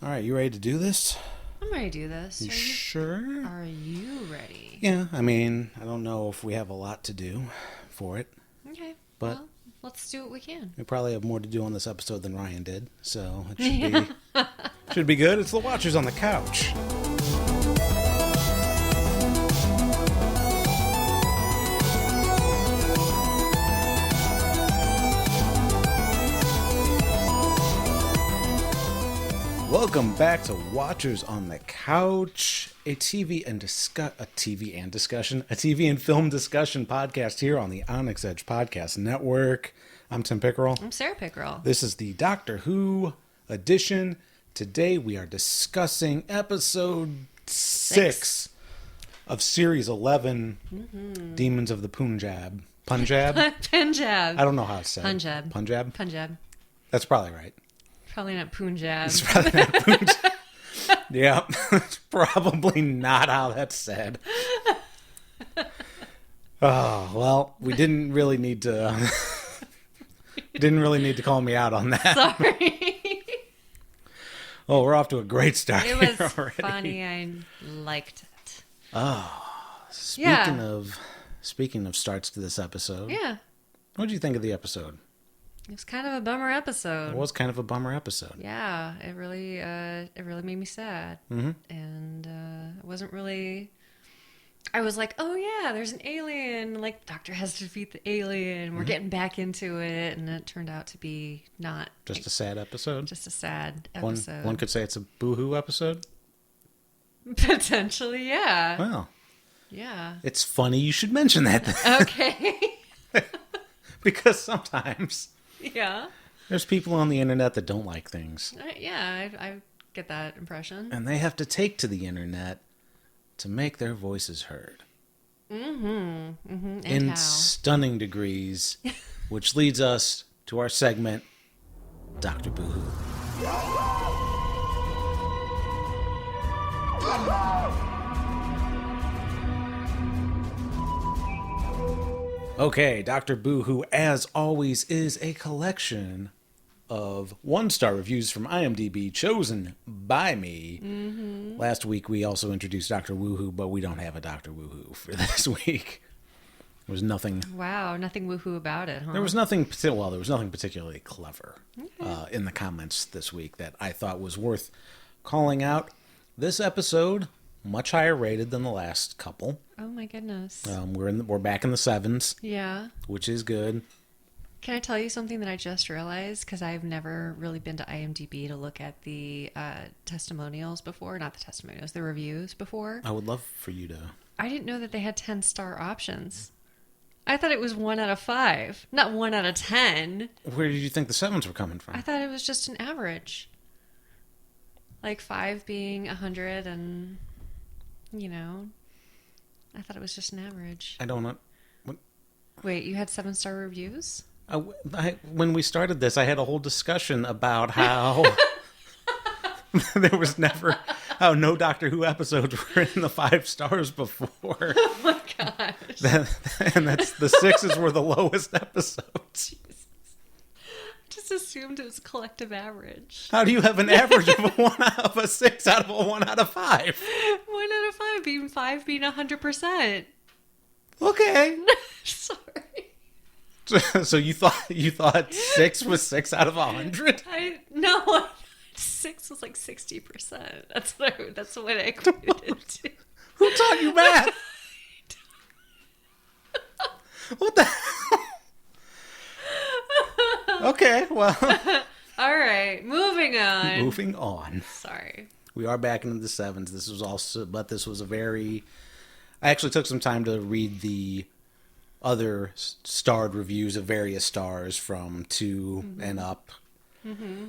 All right, you ready to do this? I'm ready to do this. You sure? Are you ready? Yeah, I mean, I don't know if we have a lot to do for it, Okay. but Well, let's do what we can. we probably have more to do on this episode than Ryan did, so it Yeah. should be good. It's the Watchers on the Couch. Welcome back to Watchers on the Couch, a TV and film discussion podcast here on the Onyx Edge Podcast Network. I'm Tim Pickerel. I'm Sarah Pickerel. This is the Doctor Who edition. Today we are discussing episode 6 of series 11, Demons of the Punjab. Punjab? Punjab. I don't know how it's said. Punjab. Punjab? That's probably right. Probably not Punjab. It's probably not Punjab. Yeah, it's probably not how that's said. Oh, well, we didn't really need to call me out on that. Sorry. Oh, we're off to a great start. It was here already. funny. I liked it. Speaking of starts to this episode. Yeah. What did you think of the episode? It was kind of a bummer episode. It was kind of a bummer episode. Yeah, it really made me sad. Mm-hmm. And it wasn't really. I was like, oh yeah, there's an alien. Like, the Doctor has to defeat the alien. We're getting back into it, and it turned out to be not Just a sad episode. just a sad episode. One could say it's a boo-hoo episode. Potentially, yeah. Well, Yeah. it's funny you should mention that then. Okay. Because sometimes Yeah. there's people on the internet that don't like things. Yeah, I get that impression. And they have to take to the internet to make their voices heard. And In how? stunning degrees, which leads us to our segment, Dr. Boo-hoo. Okay, Dr. Boo-hoo, as always, is a collection of one-star reviews from IMDb chosen by me. Mm-hmm. Last week, we also introduced Dr. Woohoo, but we don't have a Dr. Woohoo for this week. There was nothing... Wow, nothing woohoo about it, huh? There was nothing particularly clever in the comments this week that I thought was worth calling out. This episode, much higher rated than the last couple. Oh my goodness. We're back in the 7s, Yeah. which is good. Can I tell you something that I just realized? Because I've never really been to IMDb to look at the testimonials before. Not the testimonials, the reviews before. I would love for you to... I didn't know that they had 10-star options. I thought it was 1 out of 5, not 1 out of 10. Where did you think the 7s were coming from? I thought it was just an average. Like 5 being 100 and, I thought it was just an average. I don't know. Wait, you had 7-star reviews? When we started this, I had a whole discussion about how there was never... How no Doctor Who episodes were in the 5 stars before. Oh my gosh. And that's the 6s were the lowest episodes. Just assumed it was collective average. How do you have an average of a 6 out of a 1 out of 5? 1 out of 5 being 100%. Okay. Sorry. So you thought 6 was 6 out of 100? No, 6 was like 60%. That's what I equated it to. Who taught you math? What the hell? Okay, well. All right, moving on. Moving on. Sorry. We are back into the 7s. This was a very... I actually took some time to read the other starred reviews of various stars from 2 and up. Mm-hmm.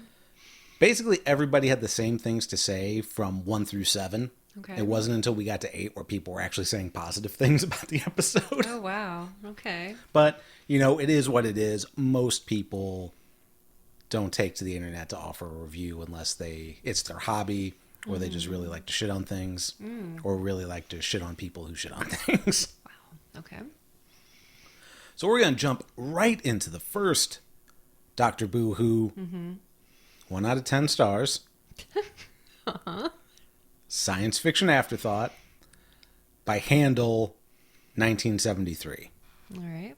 Basically, everybody had the same things to say from 1 through 7. Okay. It wasn't until we got to 8 where people were actually saying positive things about the episode. Oh, wow. Okay. But, it is what it is. Most people don't take to the internet to offer a review unless it's their hobby, or they just really like to shit on things, or really like to shit on people who shit on things. Wow. Okay. So we're going to jump right into the first Dr. Boo-hoo. 1 out of 10 stars. Science Fiction Afterthought by Handel, 1973. All right.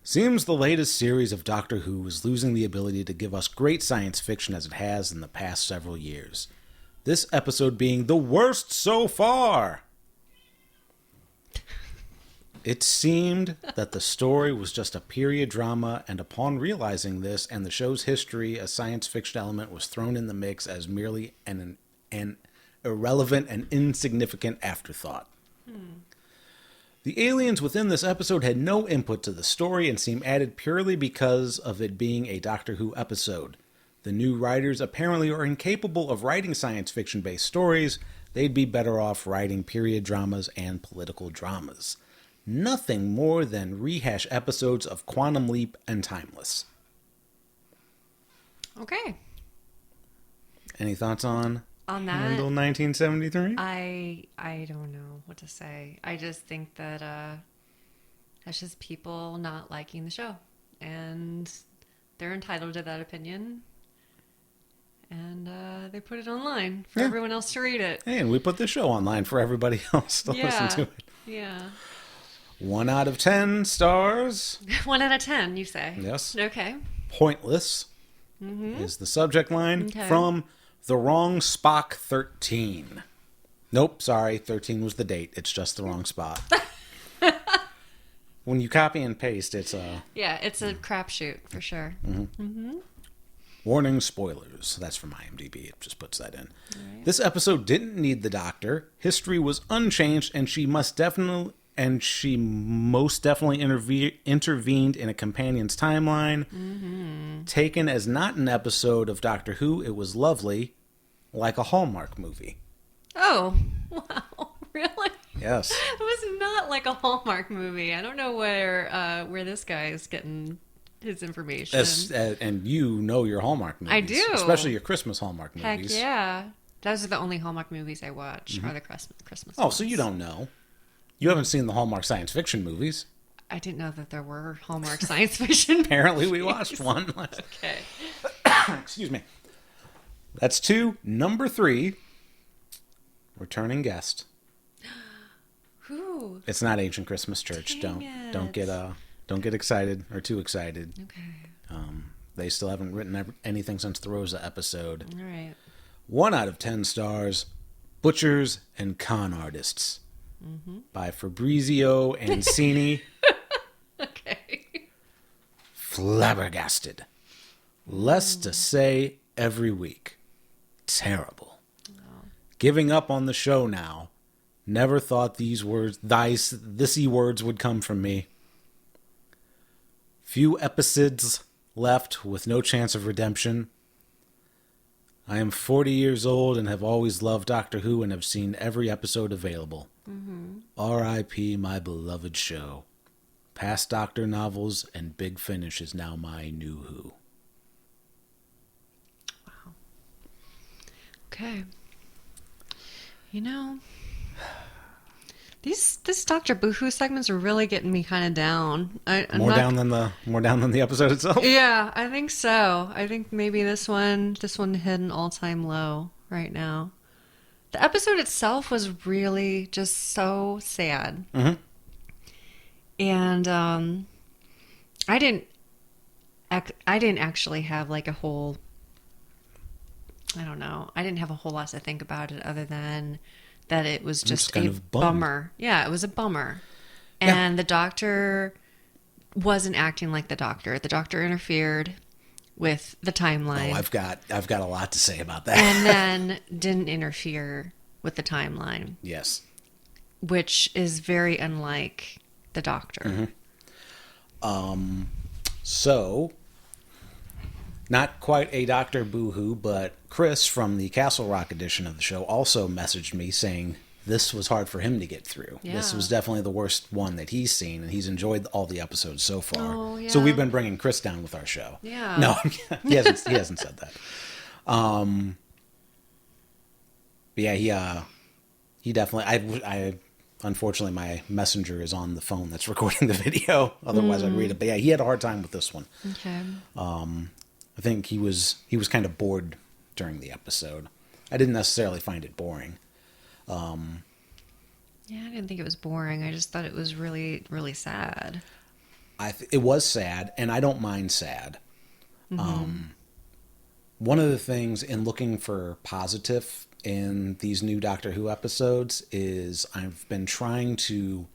Seems the latest series of Doctor Who is losing the ability to give us great science fiction as it has in the past several years. This episode being the worst so far. It seemed that the story was just a period drama, and upon realizing this and the show's history, a science fiction element was thrown in the mix as merely an irrelevant and insignificant afterthought. The aliens within this episode had no input to the story and seem added purely because of it being a Doctor Who episode. The new writers apparently are incapable of writing science fiction-based stories. They'd be better off writing period dramas and political dramas. Nothing more than rehash episodes of Quantum Leap and Timeless. Okay. Any thoughts on that? Handel 1973? I don't know what to say. I just think that that's just people not liking the show, and they're entitled to that opinion. And they put it online for everyone else to read it. Hey, and we put the show online for everybody else to listen to it. Yeah. 1 out of 10 stars. 1 out of 10, you say? Yes. Okay. Pointless is the subject line from The Wrong Spock 13. Nope, sorry, 13 was the date. It's just the wrong spot. When you copy and paste, it's a... Yeah, it's a crapshoot for sure. Warning, spoilers. That's from IMDb. It just puts that in. Right. This episode didn't need the Doctor. History was unchanged, and she most definitely intervened in a companion's timeline. Taken as not an episode of Doctor Who, it was lovely, like a Hallmark movie. Oh, wow. Really? Yes. It was not like a Hallmark movie. I don't know where this guy is getting his information. And you know your Hallmark movies. I do. Especially your Christmas Hallmark movies. Heck yeah. Those are the only Hallmark movies I watch, are the Christmas Oh, ones. so you don't know. You haven't seen the Hallmark science fiction movies. I didn't know that there were Hallmark science fiction movies. Apparently we watched one. Okay. Excuse me. That's 2. Number 3, returning guest. Who? It's not Ancient Christmas Church. Don't get excited or too excited. Okay. They still haven't written anything since the Rosa episode. All right. 1 out of 10 stars. Butchers and Con Artists by Fabrizio Ancini. Okay. Flabbergasted. Less to say every week. Terrible. Oh. Giving up on the show now. Never thought these words, thisy words would come from me. Few episodes left with no chance of redemption. I am 40 years old and have always loved Doctor Who and have seen every episode available. R.I.P. my beloved show. Past Doctor novels and Big Finish is now my new Who. Wow. Okay. You know, these Doctor Boohoo segments are really getting me kind of down. More down than the episode itself. Yeah, I think so. I think maybe this one hit an all-time low right now. The episode itself was really just so sad. And I didn't actually have like a whole, I don't know. I didn't have a whole lot to think about it other than that it was just a bummer. Yeah, it was a bummer. And the Doctor wasn't acting like the Doctor. The Doctor interfered with the timeline. Oh, I've got a lot to say about that. And then didn't interfere with the timeline. Yes. Which is very unlike the Doctor. So, not quite a Dr. Boohoo, but Chris from the Castle Rock edition of the show also messaged me saying this was hard for him to get through. Yeah. This was definitely the worst one that he's seen, and he's enjoyed all the episodes so far. Oh, yeah. So we've been bringing Chris down with our show. Yeah. No, he hasn't said that. But yeah, he definitely. I unfortunately my messenger is on the phone that's recording the video. Otherwise, I'd read it. But yeah, he had a hard time with this one. Okay. I think he was kind of bored during the episode. I didn't necessarily find it boring. Yeah, I didn't think it was boring. I just thought it was really, really sad. It was sad, and I don't mind sad. One of the things in looking for positive in these new Doctor Who episodes is I've been trying to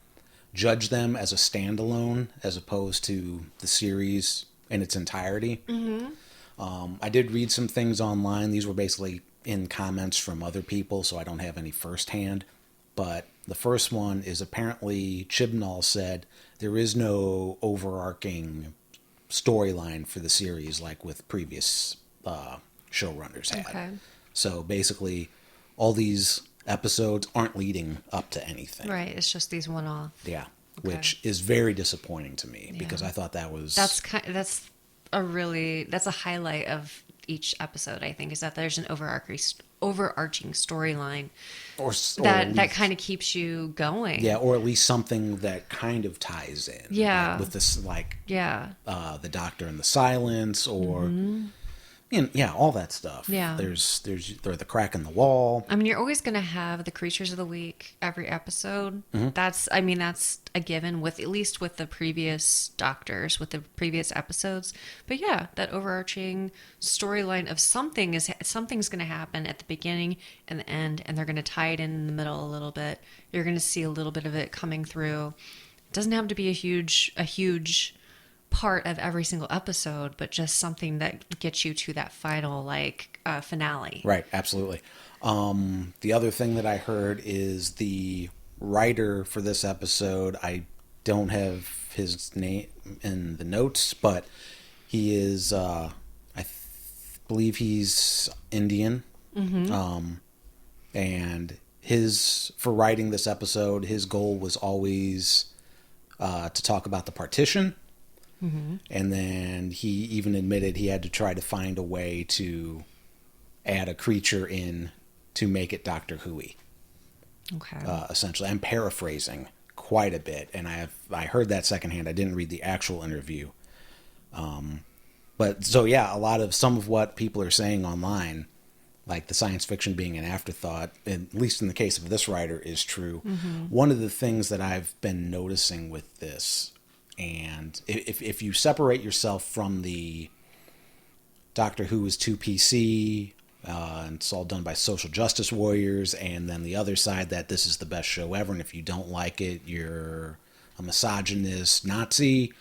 judge them as a standalone as opposed to the series in its entirety. I did read some things online. These were basically in comments from other people, so I don't have any firsthand. But the first one is apparently Chibnall said there is no overarching storyline for the series like with previous showrunners had. Okay. So basically, all these episodes aren't leading up to anything. Right. It's just these one-off. Yeah. Okay. Which is very disappointing to me because I thought that was... That's a highlight of each episode, I think, is that there's an overarching storyline that kind of keeps you going. Yeah, or at least something that kind of ties in. Yeah. Like with this, the Doctor and the Silence, or all that stuff. Yeah. There's the crack in the wall. I mean, you're always going to have the creatures of the week every episode. That's a given with, at least with the previous Doctors, with the previous episodes. But yeah, that overarching storyline of something's going to happen at the beginning and the end, and they're going to tie it in the middle a little bit. You're going to see a little bit of it coming through. It doesn't have to be a huge part of every single episode, but just something that gets you to that final finale. Right, absolutely. The other thing that I heard is the writer for this episode. I don't have his name in the notes, but he is believe he's Indian. And for writing this episode, his goal was always to talk about the partition. And then he even admitted he had to try to find a way to add a creature in to make it Doctor Who-y. Okay. Essentially, I'm paraphrasing quite a bit, and I heard that secondhand. I didn't read the actual interview. But so yeah, some of what people are saying online, like the science fiction being an afterthought, at least in the case of this writer, is true. One of the things that I've been noticing with this, and if you separate yourself from the Doctor Who is 2PC, and it's all done by social justice warriors, and then the other side that this is the best show ever, and if you don't like it, you're a misogynist Nazi.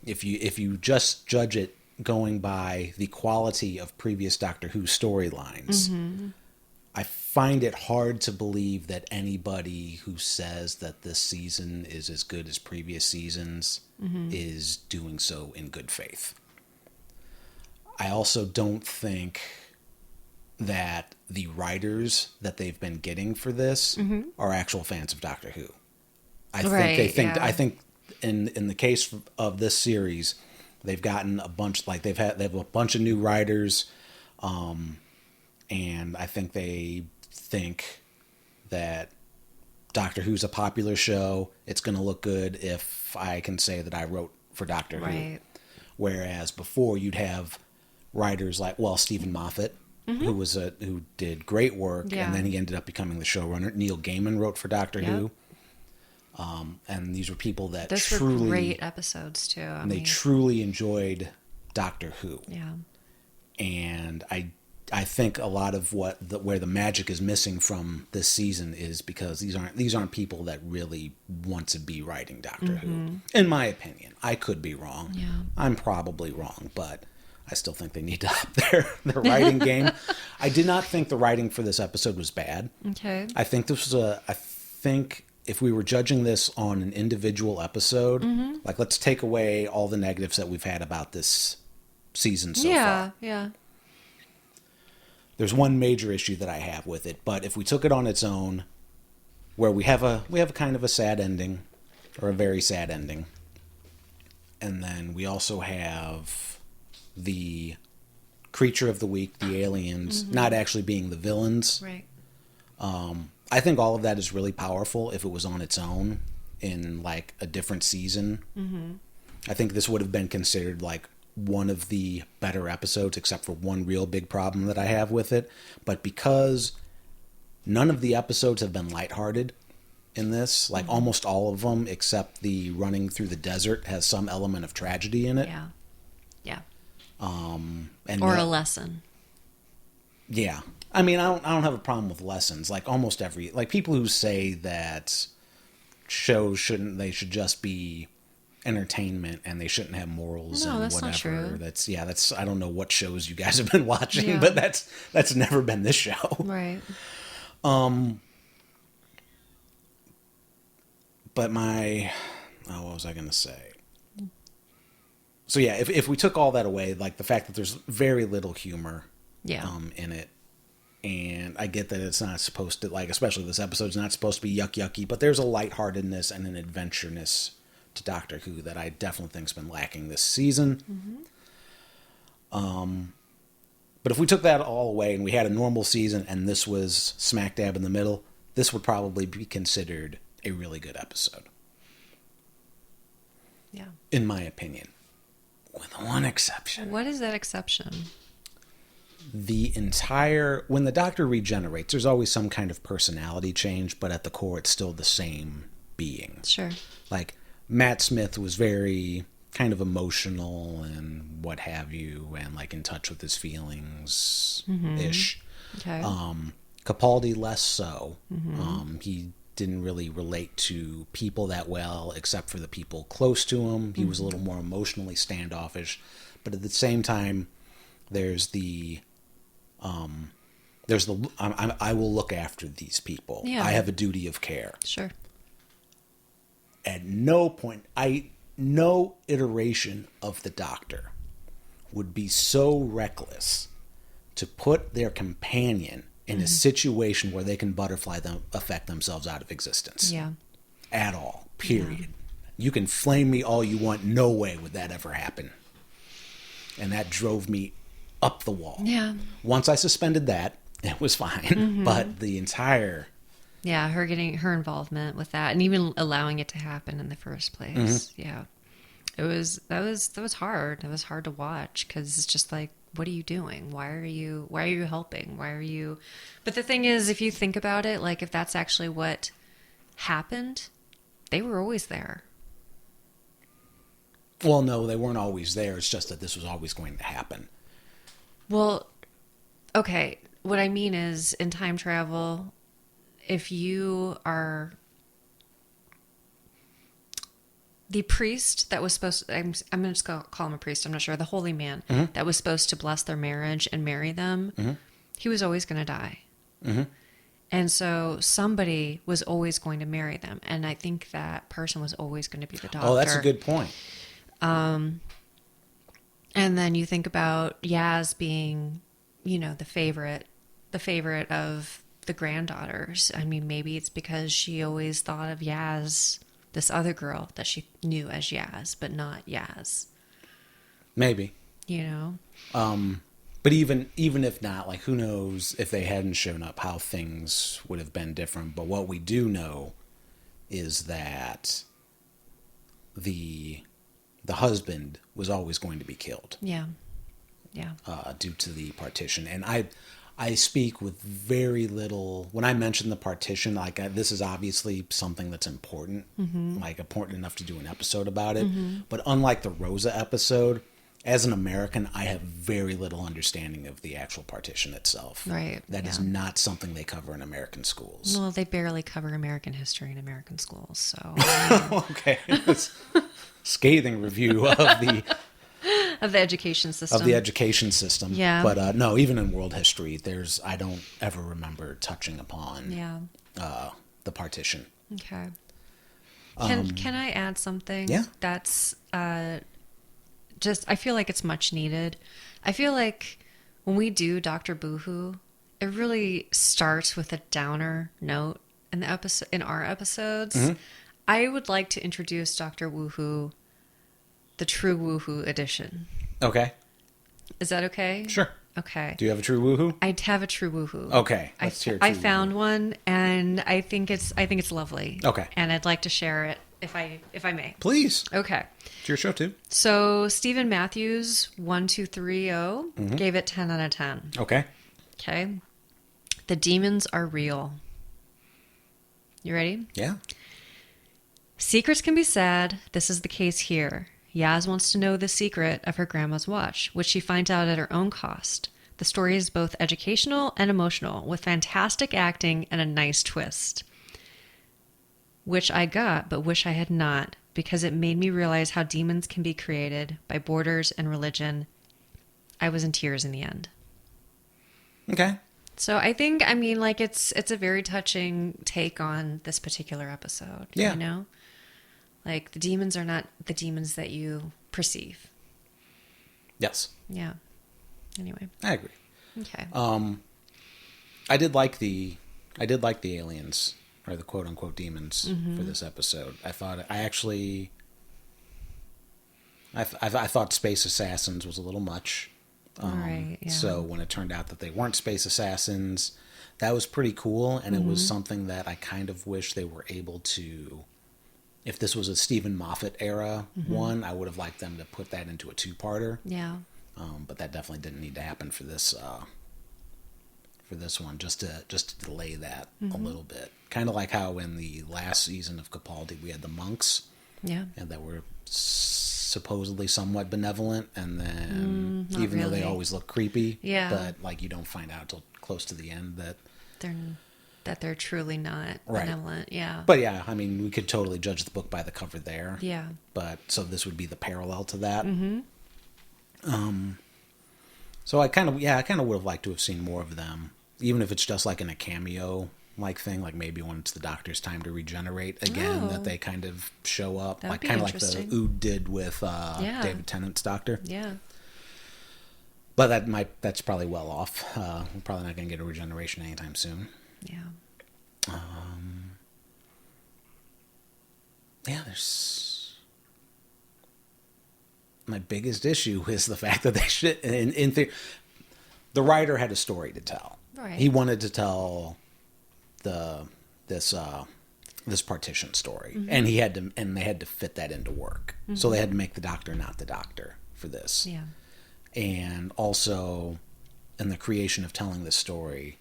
If you just judge it going by the quality of previous Doctor Who storylines, I find it hard to believe that anybody who says that this season is as good as previous seasons is doing so in good faith. I also don't think that the writers that they've been getting for this are actual fans of Doctor Who. I think in the case of this series, they've gotten a bunch, they have a bunch of new writers, and I think they think that Doctor Who's a popular show. It's going to look good if I can say that I wrote for Doctor Who. Whereas before you'd have writers like, Stephen Moffat, who did great work, and then he ended up becoming the showrunner. Neil Gaiman wrote for Doctor Who. And these were people that were great episodes too. They truly enjoyed Doctor Who. Yeah. And I think a lot of where the magic is missing from this season is because these aren't people that really want to be writing Doctor Who. In my opinion, I could be wrong. Yeah. I'm probably wrong, but I still think they need to up their writing game. I did not think the writing for this episode was bad. Okay. I think if we were judging this on an individual episode, let's take away all the negatives that we've had about this season so far. Yeah. There's one major issue that I have with it, but if we took it on its own, where we have a kind of a sad ending, or a very sad ending, and then we also have the creature of the week, the aliens, not actually being the villains. Right. I think all of that is really powerful if it was on its own in a different season. I think this would have been considered one of the better episodes, except for one real big problem that I have with it. But because none of the episodes have been lighthearted in this, like almost all of them, except the running through the desert, has some element of tragedy in it. Yeah. Yeah. And or a lesson. Yeah. I mean, I don't have a problem with lessons. Like almost every, like people who say that shows they should just be entertainment and they shouldn't have morals and that's whatever. Not true. That's I don't know what shows you guys have been watching, Yeah. but that's never been this show. Right. But what was I going to say? So yeah, if we took all that away, like the fact that there's very little humor in it, and I get that it's not supposed to, like, especially this episode's not supposed to be yucky, but there's a lightheartedness and an adventureness to Doctor Who that I definitely think's been lacking this season. But if we took that all away and we had a normal season and this was smack dab in the middle, this would probably be considered a really good episode. Yeah. In my opinion. With one exception. What is that exception? When the Doctor regenerates, there's always some kind of personality change, but at the core it's still the same being. Sure. Like, Matt Smith was very kind of emotional and what have you, and like in touch with his feelings-ish. Okay. Capaldi less so. He didn't really relate to people that well, except for the people close to him. He was a little more emotionally standoffish, but at the same time, I will look after these people. Yeah. I have a duty of care. Sure. At no point, no iteration of the Doctor would be so reckless to put their companion in a situation where they can affect themselves out of existence. Yeah. At all. Period. Yeah. You can flame me all you want. No way would that ever happen. And that drove me up the wall. Yeah. Once I suspended that, it was fine. But the entire... Yeah, her involvement with that, and even allowing it to happen in the first place. Yeah. That was hard. It was hard to watch because it's just like, what are you doing? Why are you helping? Why are you... But the thing is, if you think about it, like if that's actually what happened, they were always there. Well, no, they weren't always there. It's just that this was always going to happen. Well, okay. What I mean is, in time travel, if you are the priest that was supposed to, I'm going to just call him a priest, I'm not sure, the holy man that was supposed to bless their marriage and marry them, he was always going to die. And so somebody was always going to marry them. And I think that person was always going to be the Doctor. Oh, that's a good point. And then you think about Yaz being, the favorite of the granddaughters. I mean, maybe it's because she always thought of Yaz, this other girl that she knew as Yaz, but not Yaz. Maybe. But even if not, like, who knows if they hadn't shown up, how things would have been different. But what we do know is that the husband was always going to be killed. Yeah. Yeah. Due to the partition. And I speak with very little, when I mention the partition, like this is obviously something that's important, like important enough to do an episode about it. But unlike the Rosa episode, as an American, I have very little understanding of the actual partition itself. Right. That is not something they cover in American schools. Well, they barely cover American history in American schools, so. Okay. Scathing review of the education system. Of the education system. Yeah. But no, even in world history, I don't ever remember touching upon the partition. Okay. Can I add something? Yeah. That's I feel like it's much needed. I feel like when we do Dr. Boohoo, it really starts with a downer note in our episodes. I would like to introduce Dr. Woohoo, the true Woohoo edition. Okay. Is that okay? Sure. Okay. Do you have a true Woohoo? I have a true Woohoo. Okay. Let's hear I found one, and I think it's lovely. Okay. And I'd like to share it if I may. Please. Okay. It's your show, too. So, Stephen Matthews, 1230, gave it 10 out of 10. Okay. Okay. The demons are real. You ready? Yeah. Secrets can be sad. This is the case here. Yaz wants to know the secret of her grandma's watch, which she finds out at her own cost. The story is both educational and emotional, with fantastic acting and a nice twist. Which I got, but wish I had not, because it made me realize how demons can be created by borders and religion. I was in tears in the end. Okay. So I think, I mean, like, it's a very touching take on this particular episode. Yeah. You know? Like, the demons are not the demons that you perceive. Yes. Yeah. Anyway. I agree. Okay. I did like the aliens, or the quote unquote demons, for this episode. I thought I thought space assassins was a little much. Right, yeah. So when it turned out that they weren't space assassins, that was pretty cool, and it was something that I kind of wish they were able to. If this was a Stephen Moffat era one, I would have liked them to put that into a two-parter. Yeah. But that definitely didn't need to happen for this one, just to delay that a little bit. Kind of like how in the last season of Capaldi we had the monks, Yeah. and that were supposedly somewhat benevolent, and then even though they always look creepy, Yeah. but like you don't find out till close to the end that they're truly not benevolent. Yeah. But yeah, I mean, we could totally judge the book by the cover there. Yeah. But so this would be the parallel to that. So I kind of would have liked to have seen more of them, even if it's just like in a cameo like thing, like maybe when it's the Doctor's time to regenerate again, that they kind of show up, That would like be kind of like the interesting. Ood did with David Tennant's Doctor. Yeah. But that's probably well off. We're probably not going to get a regeneration anytime soon. Yeah. Yeah, there's my biggest issue is the fact that they should in theory, the writer had a story to tell. Right. He wanted to tell this partition story, and they had to fit that into work. So they had to make the Doctor not the Doctor for this. Yeah. And also in the creation of telling this story,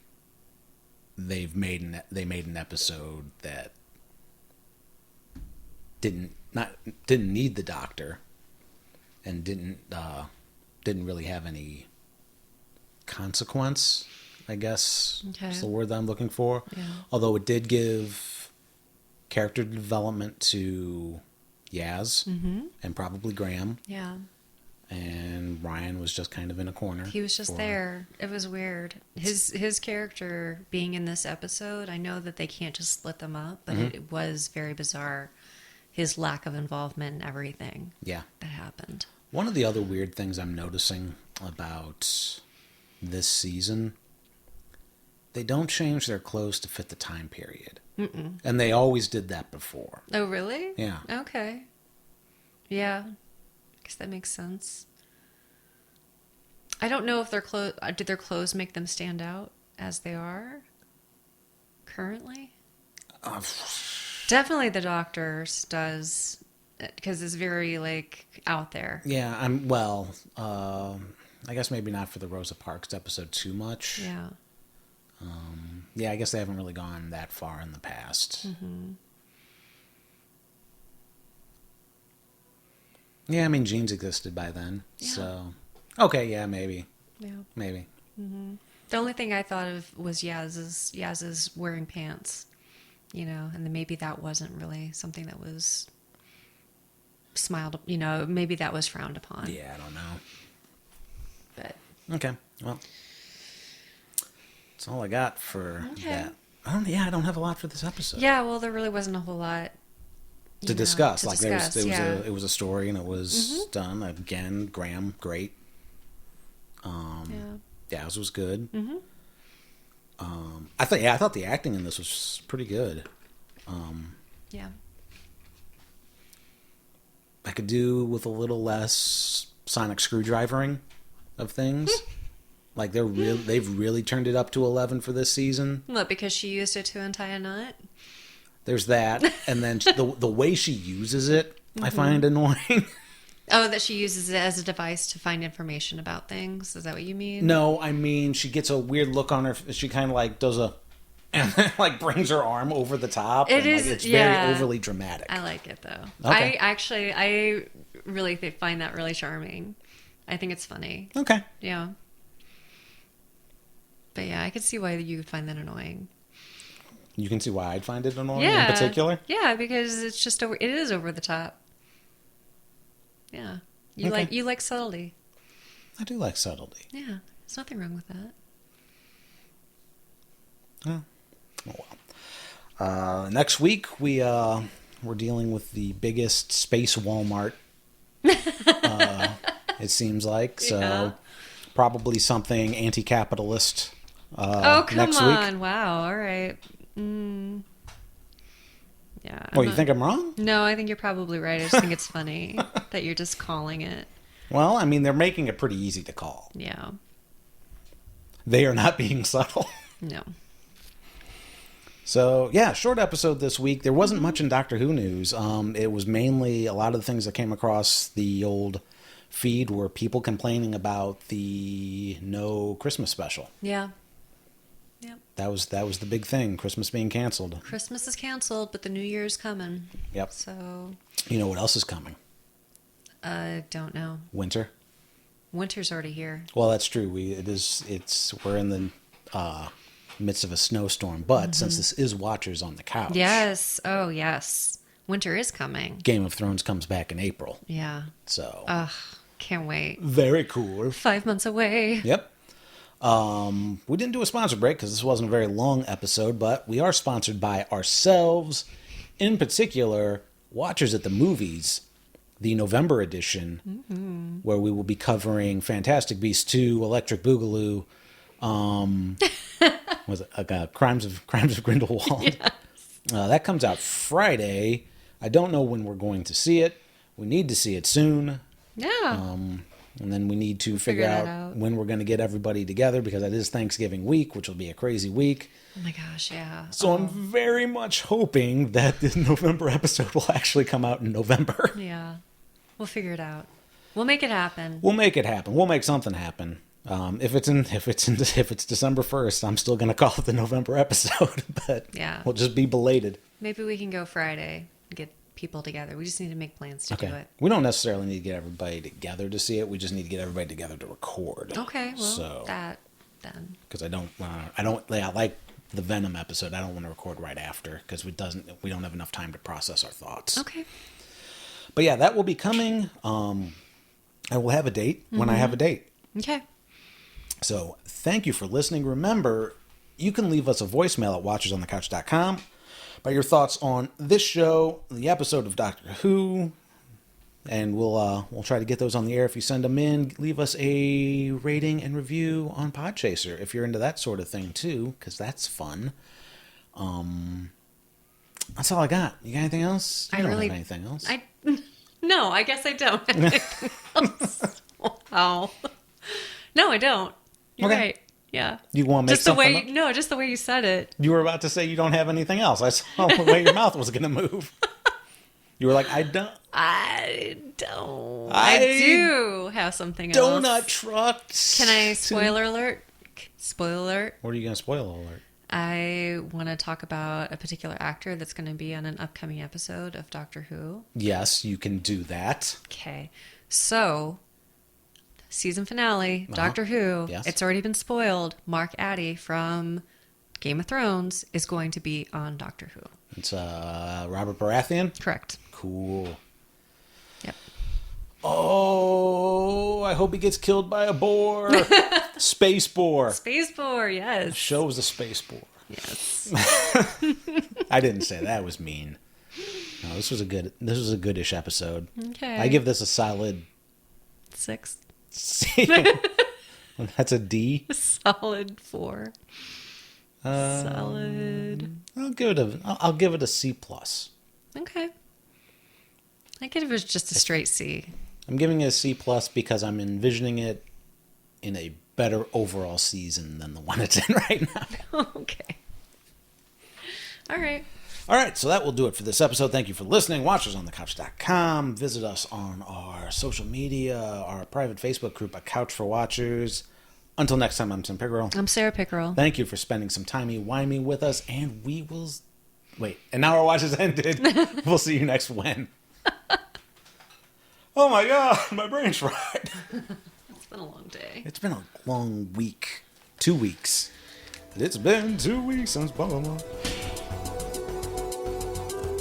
they made an episode that didn't need the Doctor, and didn't really have any consequence, I guess. Okay. Is the word that I'm looking for. Yeah. Although it did give character development to Yaz and probably Graham. Yeah. And Ryan was just kind of in a corner. He was just there. It was weird. His character being in this episode, I know that they can't just split them up, but it was very bizarre. His lack of involvement in everything that happened. One of the other weird things I'm noticing about this season, they don't change their clothes to fit the time period. And they always did that before. Oh, really? Yeah. Okay. Yeah. I guess that makes sense. I don't know if did their clothes make them stand out as they are currently? Definitely the Doctor's does, because it's very, like, out there. Yeah, I guess maybe not for the Rosa Parks episode too much. Yeah. Yeah, I guess they haven't really gone that far in the past. Yeah, I mean, jeans existed by then. Yeah. So, okay, yeah, maybe. Yeah. Maybe. The only thing I thought of was Yaz's wearing pants, and then maybe that wasn't really something that was smiled, maybe that was frowned upon. Yeah, I don't know. But okay, well, that's all I got for that. I don't have a lot for this episode. Yeah, well, there really wasn't a whole lot to discuss. It was a story, and it was done again. Graham, great. Daz was good. I thought the acting in this was pretty good. Yeah. I could do with a little less sonic screwdrivering of things. Like they've really turned it up to 11 for this season. What, because she used it to untie a knot? There's that. And then the way she uses it, I find annoying. Oh, that she uses it as a device to find information about things? Is that what you mean? No, I mean, she gets a weird look on her. She kind of like does a... And then like brings her arm over the top. It's very overly dramatic. I like it, though. Okay. I really find that really charming. I think it's funny. Okay. Yeah. But yeah, I could see why you would find that annoying. You can see why I'd find it annoying in particular? Yeah, because it's just it is over the top. Yeah. You like subtlety. I do like subtlety. Yeah. There's nothing wrong with that. Oh well. Next week we're dealing with the biggest space Walmart. It seems like so. Probably something anti-capitalist. Come next on! Week. Wow! All right. Yeah. You think I'm wrong? No, I think you're probably right. I just think it's funny that you're just calling it. Well, I mean, they're making it pretty easy to call. Yeah. They are not being subtle. No. So, yeah, short episode this week. There wasn't much in Doctor Who news. It was mainly a lot of the things that came across the old feed were people complaining about the no Christmas special. Yeah. Yep. That was the big thing, Christmas being canceled. Christmas is canceled, but the New Year's coming. Yep. So... You know what else is coming? I don't know. Winter. Winter's already here. Well, that's true. We're in the midst of a snowstorm, but since this is Watchers on the Couch. Yes. Oh, yes. Winter is coming. Game of Thrones comes back in April. Yeah. So. Ugh, can't wait. Very cool. 5 months away. Yep. We didn't do a sponsor break because this wasn't a very long episode, but we are sponsored by ourselves. In particular, Watchers at the Movies, the November edition, where we will be covering Fantastic Beasts 2, Electric Boogaloo, was it Crimes of Grindelwald? Yes. That comes out Friday. I don't know when we're going to see it. We need to see it soon. Yeah. And then we need to figure out when we're going to get everybody together because it is Thanksgiving week, which will be a crazy week. Oh my gosh, yeah. So I'm very much hoping that this November episode will actually come out in November. Yeah. We'll figure it out. We'll make it happen. We'll make it happen. We'll make something happen. If it's December 1st, I'm still going to call it the November episode, but we'll just be belated. Maybe we can go Friday and get people together. We just need to make plans to do it. We don't necessarily need to get everybody together to see it. We just need to get everybody together to record. Okay, well, that then. Because I like the Venom episode. I don't want to record right after because we don't have enough time to process our thoughts. Okay. But yeah, that will be coming. I will have a date when I have a date. Okay. So thank you for listening. Remember, you can leave us a voicemail at watchersonthecouch.com about your thoughts on this show, the episode of Doctor Who, and we'll try to get those on the air. If you send them in, leave us a rating and review on Podchaser if you're into that sort of thing too, because that's fun. That's all I got. You got anything else? You don't have anything else. No, I guess I don't have anything else. Wow. No, I don't. You're right. Yeah. You want to make something up? No, just the way you said it. You were about to say you don't have anything else. I saw the way your mouth was going to move. You were like, I don't. I do have something else. Donut trucks. Can I spoiler alert? Spoiler alert. What are you going to spoil alert? I want to talk about a particular actor that's going to be on an upcoming episode of Doctor Who. Yes, you can do that. Okay. So, season finale, Doctor Who. Yes. It's already been spoiled. Mark Addy from Game of Thrones is going to be on Doctor Who. It's Robert Baratheon? Correct. Cool. Yep. Oh, I hope he gets killed by a boar. Space boar. Space boar, yes. The show was a space boar. Yes. I didn't say that was mean. No, this was a goodish episode. Okay. I give this a solid 6. That's a D. Solid 4. Solid. I'll give it a C plus. Okay. I could have just a straight C. I'm giving it a C plus because I'm envisioning it in a better overall season than the one it's in right now. Okay. All right. All right, so that will do it for this episode. Thank you for listening. WatchersOnTheCouch.com. Visit us on our social media, our private Facebook group, A Couch for Watchers. Until next time, I'm Tim Pickerel. I'm Sarah Pickerel. Thank you for spending some timey-wimey with us, and we will... Wait, and now our watch has ended. We'll see you next when. Oh my God, my brain's fried. It's been a long day. It's been a long week. 2 weeks. It's been 2 weeks since blah, blah, blah.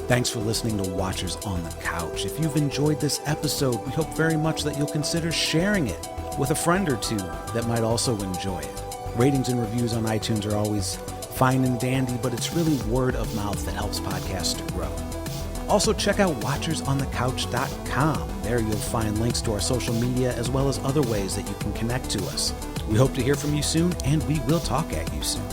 Thanks for listening to Watchers on the Couch. If you've enjoyed this episode, we hope very much that you'll consider sharing it with a friend or two that might also enjoy it. Ratings and reviews on iTunes are always fine and dandy, but it's really word of mouth that helps podcasts to grow. Also, check out WatchersOnTheCouch.com. There you'll find links to our social media as well as other ways that you can connect to us. We hope to hear from you soon, and we will talk at you soon.